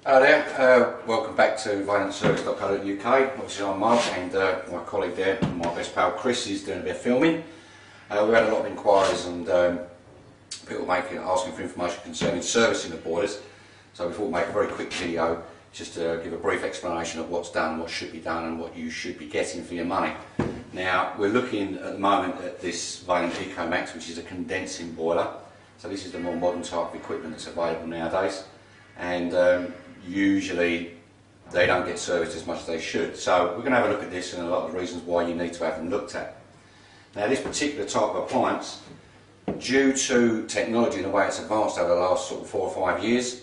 Hello there, welcome back to violentservice.co.uk. Obviously I'm Mark and my colleague there, my best pal Chris, is doing a bit of filming. We've had a lot of inquiries and people asking for information concerning servicing of boilers. So we thought we'd make a very quick video just to give a brief explanation of what's done, what should be done and what you should be getting for your money. Now we're looking at the moment at this Vaillant EcoMax, which is a condensing boiler. So this is the more modern type of equipment that's available nowadays. And usually they don't get serviced as much as they should. So we're going to have a look at this and a lot of the reasons why you need to have them looked at. Now this particular type of appliance, due to technology and the way it's advanced over the last sort of 4 or 5 years,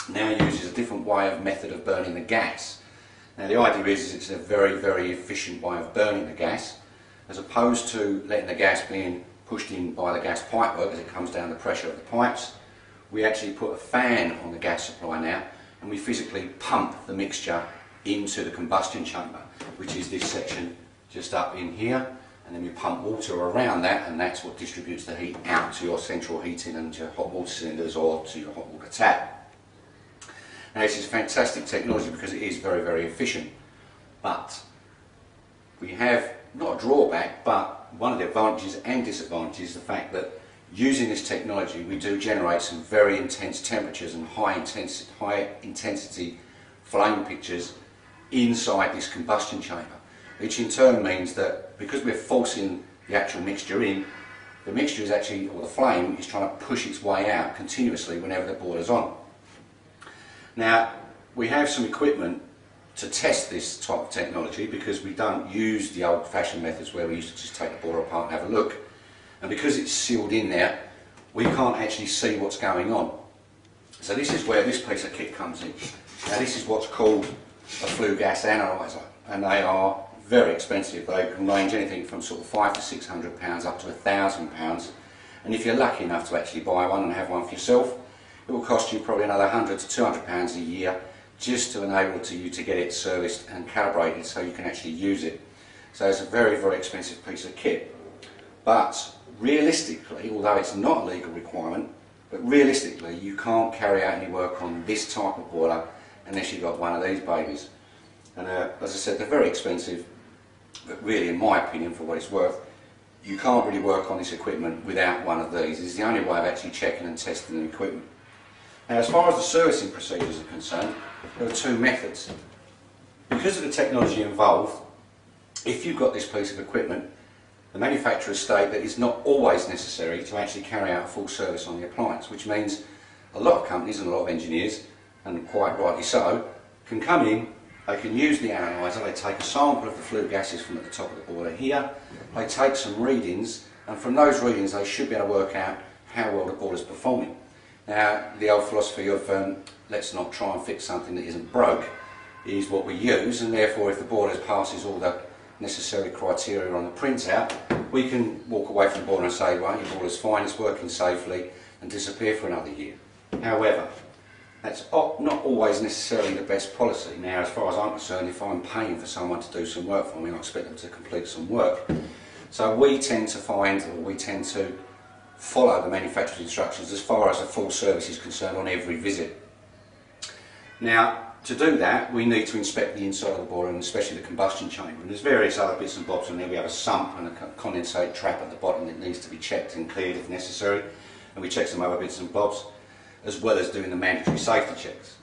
now uses a different method of burning the gas. Now the idea is it's a very, very efficient way of burning the gas, as opposed to letting the gas being pushed in by the gas pipework as it comes down the pressure of the pipes. We actually put a fan on the gas supply now and we physically pump the mixture into the combustion chamber, which is this section just up in here, and then we pump water around that, and that's what distributes the heat out to your central heating and your hot water cylinders or to your hot water tap. Now this is fantastic technology because it is very, very efficient, but we have not a drawback, but one of the advantages and disadvantages is the fact that using this technology we do generate some very intense temperatures and high intensity flame pictures inside this combustion chamber, which in turn means that because we're forcing the actual mixture in, the mixture is actually, or the flame is trying to push its way out continuously whenever the boiler's on. Now we have some equipment to test this type of technology because we don't use the old-fashioned methods where we used to just take the boiler apart and have a look. And because it's sealed in there, we can't actually see what's going on. So this is where this piece of kit comes in. Now this is what's called a flue gas analyzer, and they are very expensive. They can range anything from sort of £500 to £600 up to £1,000. And if you're lucky enough to actually buy one and have one for yourself, it will cost you probably another £100 to £200 a year just to enable you to get it serviced and calibrated so you can actually use it. So it's a very, very expensive piece of kit. But realistically, although it's not a legal requirement, but realistically you can't carry out any work on this type of boiler unless you've got one of these babies. And as I said, they're very expensive, but really in my opinion, for what it's worth, you can't really work on this equipment without one of these. It's the only way of actually checking and testing the equipment. Now as far as the servicing procedures are concerned, there are two methods. Because of the technology involved, if you've got this piece of equipment, the manufacturers state that it's not always necessary to actually carry out a full service on the appliance, which means a lot of companies and a lot of engineers, and quite rightly so, can come in, they can use the analyzer, they take a sample of the flue gases from at the top of the boiler here, they take some readings, and from those readings they should be able to work out how well the boiler is performing. Now the old philosophy of let's not try and fix something that isn't broke is what we use, and therefore if the boiler passes all the necessary criteria on the printout, we can walk away from the boiler and say, well, your boiler's fine, it's working safely, and disappear for another year. However, that's not always necessarily the best policy. Now, as far as I'm concerned, if I'm paying for someone to do some work for me, I expect them to complete some work. So we tend to follow the manufacturer's instructions as far as a full service is concerned on every visit. Now, to do that, we need to inspect the inside of the boiler, and especially the combustion chamber. And there's various other bits and bobs in there. We have a sump and a condensate trap at the bottom that needs to be checked and cleared if necessary. And we check some other bits and bobs, as well as doing the mandatory safety checks.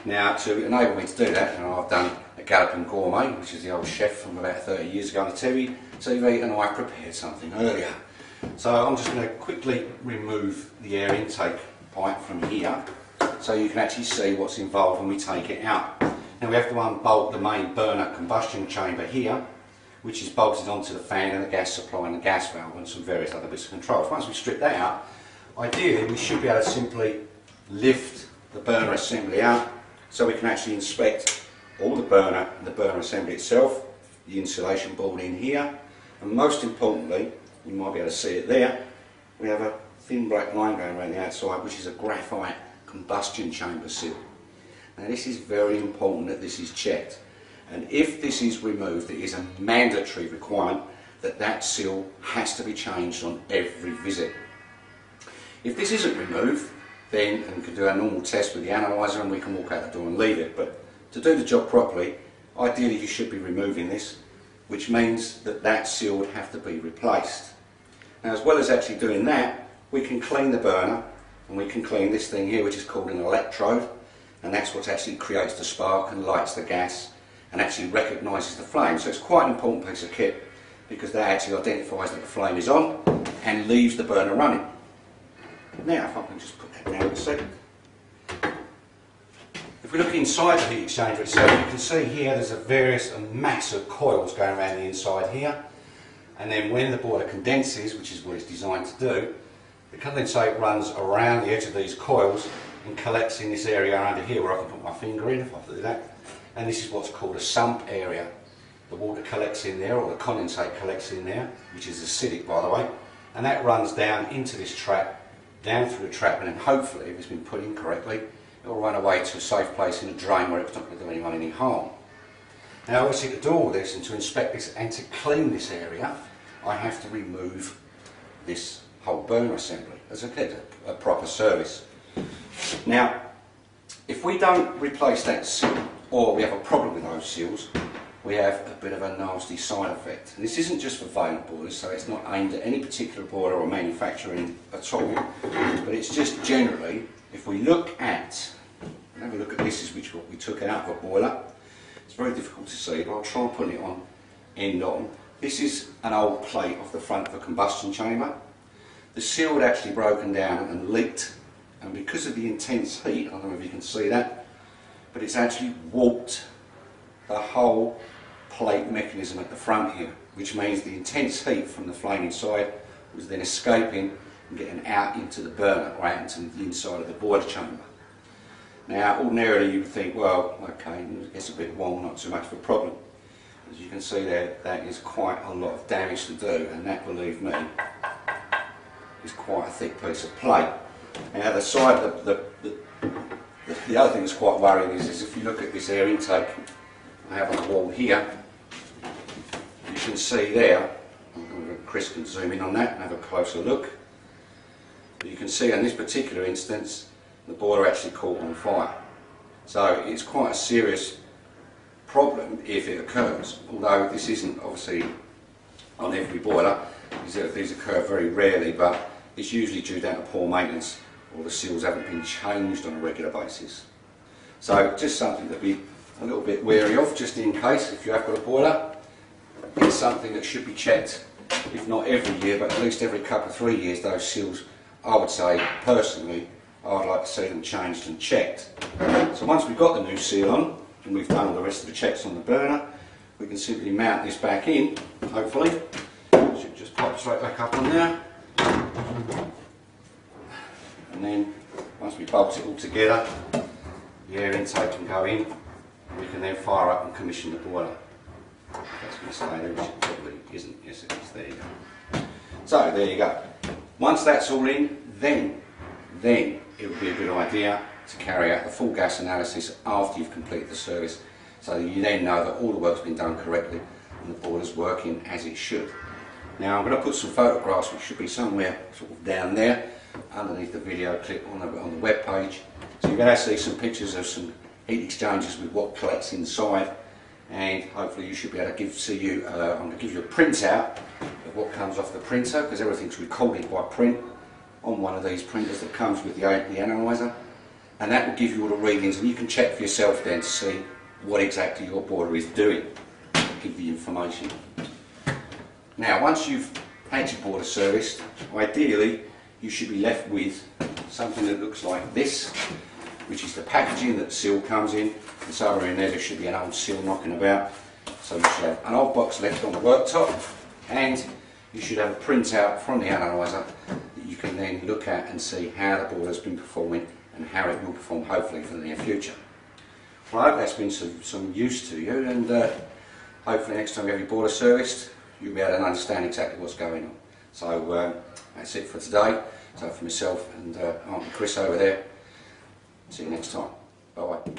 Now, to enable me to do that, I've done a Galloping Gourmet, which is the old chef from about 30 years ago on the TV, and I prepared something earlier. So I'm just going to quickly remove the air intake pipe from here, so you can actually see what's involved when we take it out. Now we have to unbolt the main burner combustion chamber here, which is bolted onto the fan and the gas supply and the gas valve and some various other bits of controls. Once we strip that out, ideally we should be able to simply lift the burner assembly out so we can actually inspect all the burner and the burner assembly itself, the insulation board in here, and most importantly, you might be able to see it there, we have a thin black line going around the outside which is a graphite combustion chamber seal. Now this is very important that this is checked, and if this is removed, it is a mandatory requirement that that seal has to be changed on every visit. If this isn't removed, then and can do our normal test with the analyzer and we can walk out the door and leave it. But to do the job properly, ideally you should be removing this, which means that that seal would have to be replaced. Now, as well as actually doing that, we can clean the burner and we can clean this thing here, which is called an electrode, and that's what actually creates the spark and lights the gas and actually recognises the flame. So it's quite an important piece of kit because that actually identifies that the flame is on and leaves the burner running. Now, if I can just put that down a second. If we look inside the heat exchanger itself, you can see here there's a various and massive coils going around the inside here, and then when the boiler condenses, which is what it's designed to do, the condensate runs around the edge of these coils and collects in this area under here where I can put my finger in if I do that, and this is what's called a sump area. The water collects in there, or the condensate collects in there, which is acidic by the way, and that runs down into this trap, down through the trap, and then hopefully, if it's been put in correctly, it will run away to a safe place in a drain where it's not going to do anyone any harm. Now, obviously, to do all this and to inspect this and to clean this area, I have to remove this whole burner assembly as a proper service. Now, if we don't replace that seal, or we have a problem with those seals, we have a bit of a nasty side effect. And this isn't just for valent boilers, so it's not aimed at any particular boiler or manufacturing at all, but it's just generally, if we look at, have a look at this, is which what we took out of a boiler. It's very difficult to see, but I'll try and put it on end on. This is an old plate off the front of a combustion chamber. The seal had actually broken down and leaked, and because of the intense heat, I don't know if you can see that, but it's actually warped the whole plate mechanism at the front here, which means the intense heat from the flame inside was then escaping and getting out into the burner, or out into the inside of the boiler chamber. Now, ordinarily you would think, well, okay, it's a bit warm, not too much of a problem. As you can see there, that is quite a lot of damage to do, and that, believe me, is quite a thick piece of plate. Now, the side, the other thing that's quite worrying is if you look at this air intake I have on the wall here, you can see there, Chris can zoom in on that and have a closer look. But you can see in this particular instance, the boiler actually caught on fire. So it's quite a serious problem if it occurs, although this isn't obviously on every boiler. These occur very rarely, but it's usually due down to poor maintenance or the seals haven't been changed on a regular basis. So just something to be a little bit wary of, just in case if you have got a boiler. It's something that should be checked, if not every year, but at least every couple of 3 years. Those seals, I would say personally, I'd like to see them changed and checked. So once we've got the new seal on and we've done all the rest of the checks on the burner, we can simply mount this back in, hopefully. It should just pop straight back up on there. And then once we bolt it all together, the air intake can go in, and we can then fire up and commission the boiler. That's going to stay there, which it probably isn't. Yes, it is. There you go. So there you go. Once that's all in, then it would be a good idea to carry out the full gas analysis after you've completed the service, so that you then know that all the work's been done correctly and the boiler's working as it should. Now I'm going to put some photographs, which should be somewhere sort of down there underneath the video clip on the web page. So you're going to see some pictures of some heat exchangers with what collects inside, and hopefully you should be able to I'm going to give you a printout of what comes off the printer, because everything's recorded by print on one of these printers that comes with the analyzer, and that will give you all the readings, and you can check for yourself then to see what exactly your boiler is doing. Give the information. Now, once you've had your boiler serviced, ideally you should be left with something that looks like this, which is the packaging that the seal comes in, and somewhere in there should be an old seal knocking about. So you should have an old box left on the worktop, and you should have a printout from the analyzer that you can then look at and see how the boiler's been performing and how it will perform, hopefully, for the near future. Well, I hope that's been some use to you, and hopefully next time you have your boiler serviced, you'll be able to understand exactly what's going on. So that's it for today. So for myself and Aunt Chris over there, see you next time. Bye bye.